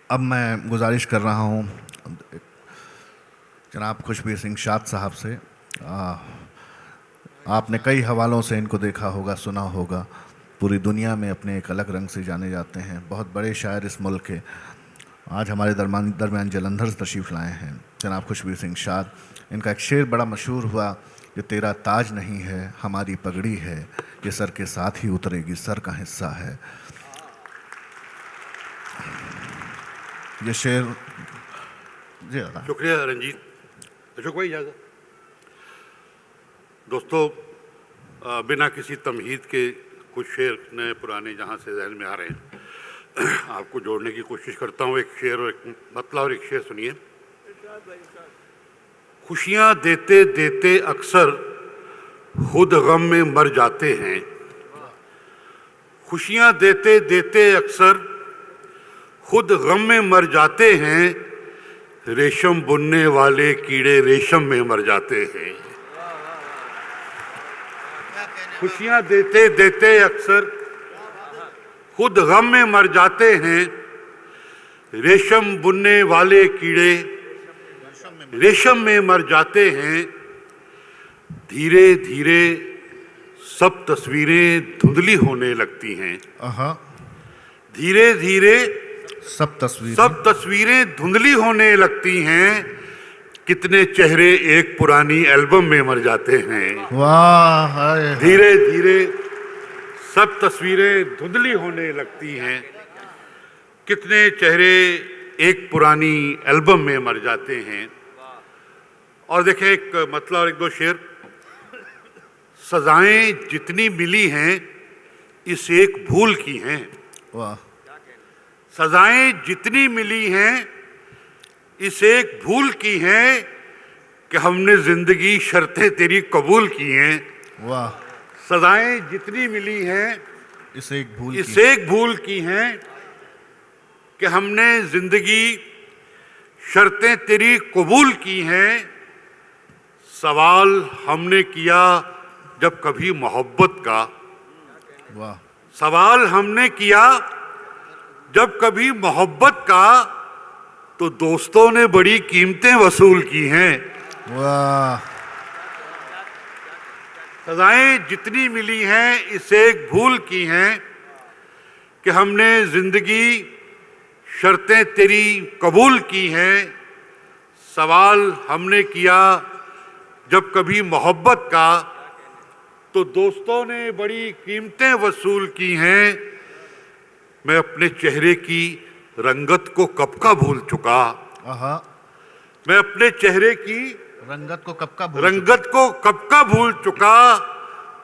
अब मैं गुजारिश कर रहा हूँ जनाब खुशबीर सिंह शाद साहब से। आपने कई हवालों से इनको देखा होगा, सुना होगा। पूरी दुनिया में अपने एक अलग रंग से जाने जाते हैं। बहुत बड़े शायर इस मुल्क के आज हमारे दरमियान जलंधर से तशरीफ़ लाए हैं जनाब खुशबीर सिंह शाद। इनका एक शेर बड़ा मशहूर हुआ, ये तेरा ताज नहीं है हमारी पगड़ी है, ये सर के साथ ही उतरेगी सर का हिस्सा है। ये शेर जी शुक्रिया रंजीत। अशोक भाई इजाज़त। दोस्तों, बिना किसी तमहीद के कुछ शेर नए पुराने जहाँ से जहन में आ रहे हैं आपको जोड़ने की कोशिश करता हूँ। एक शेर और एक मतलब और एक शेर सुनिए। खुशियाँ देते देते अक्सर खुद गम में मर जाते हैं। खुशियाँ देते देते अक्सर खुद गम में मर जाते हैं। रेशम बुनने वाले कीड़े रेशम में मर जाते हैं। खुशियाँ देते देते अक्सर खुद गम में मर जाते हैं। रेशम बुनने वाले कीड़े रेशम में मर जाते हैं। धीरे धीरे सब तस्वीरें धुंधली होने लगती हैं। धीरे धीरे सब तस्वीरें धुंधली होने लगती हैं। कितने चेहरे एक पुरानी एल्बम में मर जाते हैं। वाह। धीरे धीरे सब तस्वीरें धुंधली होने लगती हैं। कितने चेहरे एक पुरानी एल्बम में मर जाते हैं। और देखें एक मतलब और एक दो शेर। सजाएं जितनी मिली हैं इस एक भूल की हैं। वाह। सजाएं जितनी मिली हैं इस एक भूल की हैं कि हमने जिंदगी शर्तें तेरी कबूल की हैं। वाह। सजाएं जितनी मिली हैं इस एक भूल की हैं कि हमने जिंदगी शर्तें तेरी कबूल की हैं। सवाल हमने किया जब कभी मोहब्बत का। वाह। सवाल हमने किया जब कभी मोहब्बत का तो दोस्तों ने बड़ी कीमतें वसूल की हैं। वाह। सजाएं जितनी मिली हैं इस एक भूल की हैं कि हमने जिंदगी शर्तें तेरी कबूल की हैं। सवाल हमने किया जब कभी मोहब्बत का तो दोस्तों ने बड़ी कीमतें वसूल की हैं। मैं अपने चेहरे की रंगत को कब का भूल चुका। मैं अपने चेहरे की रंगत को कब का भूल चुका।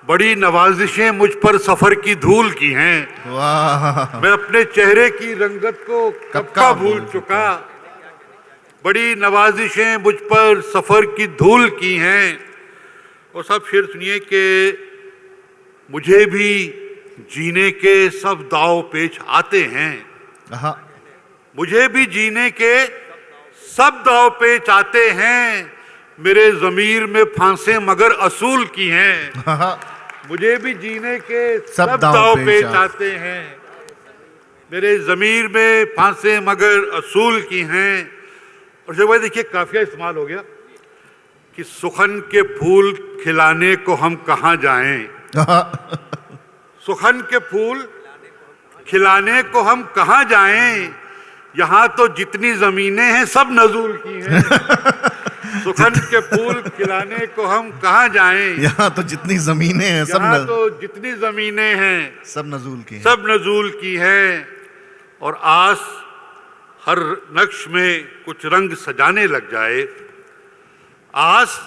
बड़ी नवाजिशें मुझ पर सफर की धूल की हैं। वाह। मैं अपने चेहरे की रंगत को कब का भूल चुका। बड़ी नवाजिशें मुझ पर सफर की धूल की हैं। और सब शेर सुनिए कि मुझे भी जीने के सब दाव पेच आते हैं। मुझे भी जीने के सब दाव पेच आते हैं। मेरे ज़मीर में फांसे मगर असूल की हैं। मुझे भी जीने के सब दाव पेच आते हैं। मेरे ज़मीर में फांसे मगर असूल की हैं। और जब भाई देखिए काफिया इस्तेमाल हो गया कि सुखन के फूल खिलाने को हम कहाँ जाएं। सुखन के फूल खिलाने को हम कहाँ जाएं। यहाँ तो जितनी जमीनें हैं सब नजूल की हैं। सुखन के फूल खिलाने को हम कहाँ जाएं। यहाँ तो जितनी जमीनें हैं जितनी जमीनें हैं सब नजूल की हैं। और आस हर नक्श में कुछ रंग सजाने लग जाए। आस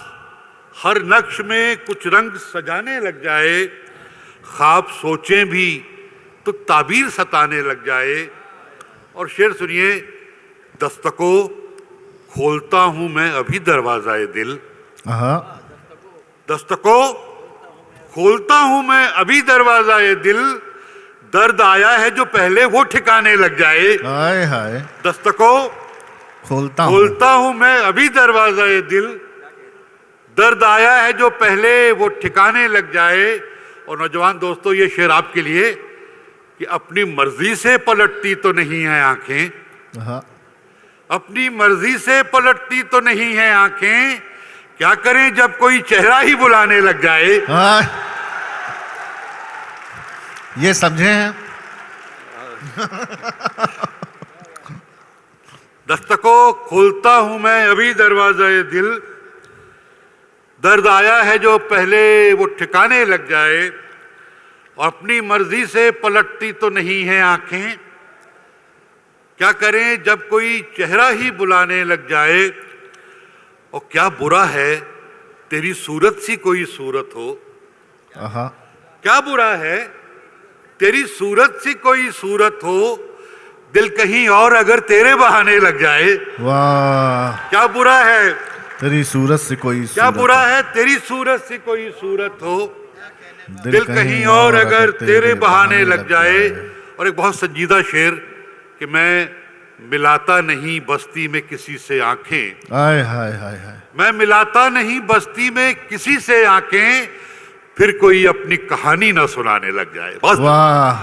हर नक्श में कुछ रंग सजाने लग जाए। ख्वाब सोचें भी तो ताबीर सताने लग जाए। और शेर सुनिए। दस्तकों खोलता हूं मैं अभी दरवाज़ाए दिल। दस्तकों खोलता हूं मैं अभी दरवाज़ाए दिल। दर्द आया है जो पहले वो ठिकाने लग जाए। हाय हाय। दस्तकों खोलता हूं मैं अभी दरवाज़ाए दिल। दर्द आया है जो पहले वो ठिकाने लग जाए। और नौजवान दोस्तों, ये शेर आपके लिए कि अपनी मर्जी से पलटती तो नहीं है आंखें। हाँ। अपनी मर्जी से पलटती तो नहीं है आंखें, क्या करें जब कोई चेहरा ही बुलाने लग जाए। हाँ। ये समझे हैं। दस्तकों खोलता हूं मैं अभी दरवाजा ये दिल, दर्द आया है जो पहले वो ठिकाने लग जाए। और अपनी मर्जी से पलटती तो नहीं है आंखें, क्या करें जब कोई चेहरा ही बुलाने लग जाए। और क्या बुरा है तेरी सूरत सी कोई सूरत हो, हाँ। क्या बुरा है तेरी सूरत सी कोई सूरत हो, दिल कहीं और अगर तेरे बहाने लग जाए। वाह। क्या बुरा है तेरी सूरत से कोई क्या सूरत बुरा हो, है तेरी सूरत से कोई सूरत हो, दिल कहीं और अगर तेरे बहाने लग जाए। और एक बहुत संजीदा शेर कि मैं मिलाता नहीं बस्ती में किसी से आंखें, हाय हाय हाय हाय। मैं मिलाता नहीं बस्ती में किसी से आंखें, फिर कोई अपनी कहानी ना सुनाने लग जाए। बस वाह।